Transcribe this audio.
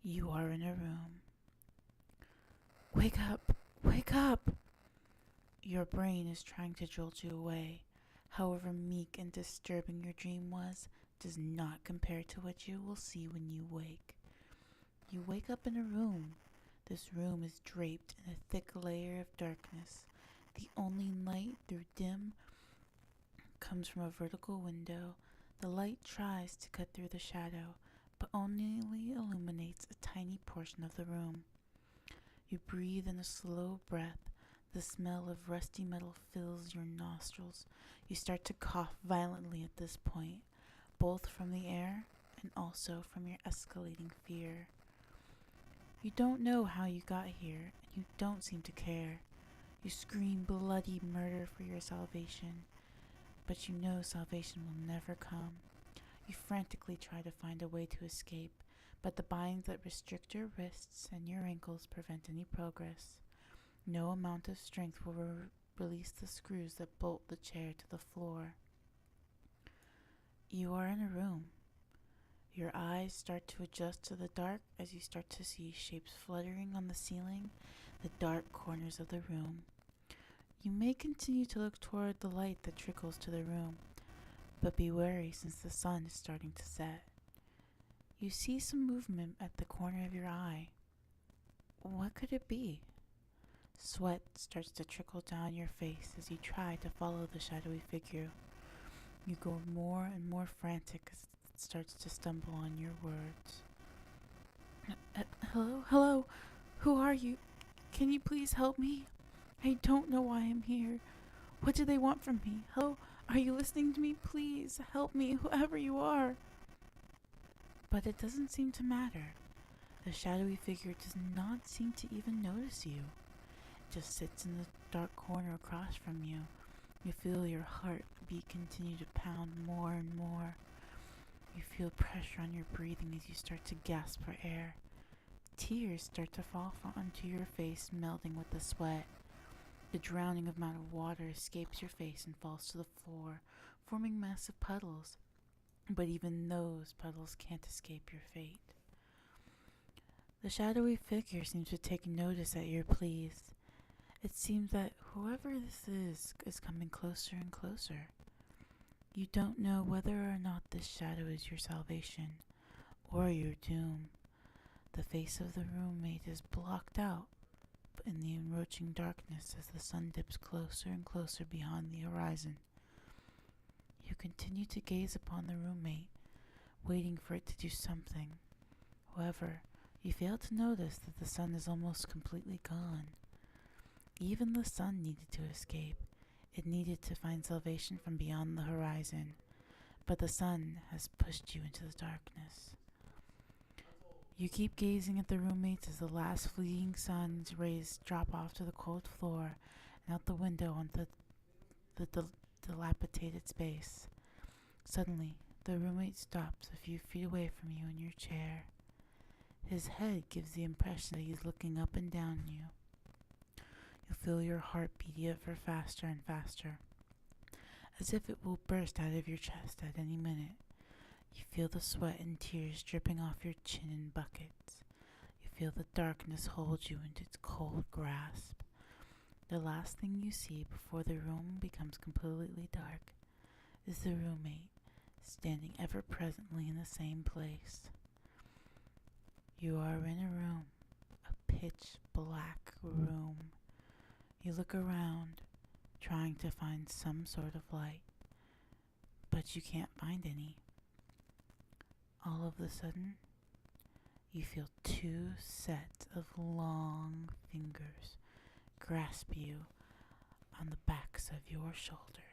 You are in a room. Wake up! Wake up! Your brain is trying to jolt you away. However meek and disturbing your dream was, does not compare to what you will see when you wake. You wake up in a room. This room is draped in a thick layer of darkness. The only light through dim comes from a vertical window. The light tries to cut through the shadow, but only illuminates a tiny portion of the room. You breathe in a slow breath. The smell of rusty metal fills your nostrils. You start to cough violently at this point, both from the air and also from your escalating fear. You don't know how you got here, and you don't seem to care. You scream bloody murder for your salvation, but you know salvation will never come. You frantically try to find a way to escape, but the binds that restrict your wrists and your ankles prevent any progress. No amount of strength will release the screws that bolt the chair to the floor. You are in a room. Your eyes start to adjust to the dark as you start to see shapes fluttering on the ceiling, the dark corners of the room. You may continue to look toward the light that trickles to the room, but be wary since the sun is starting to set. You see some movement at the corner of your eye. What could it be? Sweat starts to trickle down your face as you try to follow the shadowy figure. You grow more and more frantic as it starts to stumble on your words. Hello? Hello? Who are you? Can you please help me? I don't know why I'm here. What do they want from me? Hello? Are you listening to me? Please help me, whoever you are. But it doesn't seem to matter. The shadowy figure does not seem to even notice you. It just sits in the dark corner across from you. You feel your heartbeat continue to pound more and more. You feel pressure on your breathing as you start to gasp for air. Tears start to fall onto your face, melding with the sweat. The drowning amount of water escapes your face and falls to the floor, forming massive puddles. But even those puddles can't escape your fate. The shadowy figure seems to take notice at your pleas. It seems that whoever this is coming closer and closer. You don't know whether or not this shadow is your salvation or your doom. The face of the roommate is blocked out in the encroaching darkness as the sun dips closer and closer beyond the horizon. You continue to gaze upon the roommate, waiting for it to do something. However, you fail to notice that the sun is almost completely gone. Even the sun needed to escape. It needed to find salvation from beyond the horizon, but the sun has pushed you into the darkness. You keep gazing at the roommates as the last fleeting sun's rays drop off to the cold floor and out the window onto the dilapidated space. Suddenly, the roommate stops a few feet away from you in your chair. His head gives the impression that he's looking up and down you. You feel your heart beat ever faster and faster, as if it will burst out of your chest at any minute. You feel the sweat and tears dripping off your chin in buckets. You feel the darkness hold you into its cold grasp. The last thing you see before the room becomes completely dark is the roommate standing ever presently in the same place. You are in a room, a pitch black room. You look around, trying to find some sort of light, but you can't find any. All of a sudden, you feel two sets of long fingers grasp you on the backs of your shoulders.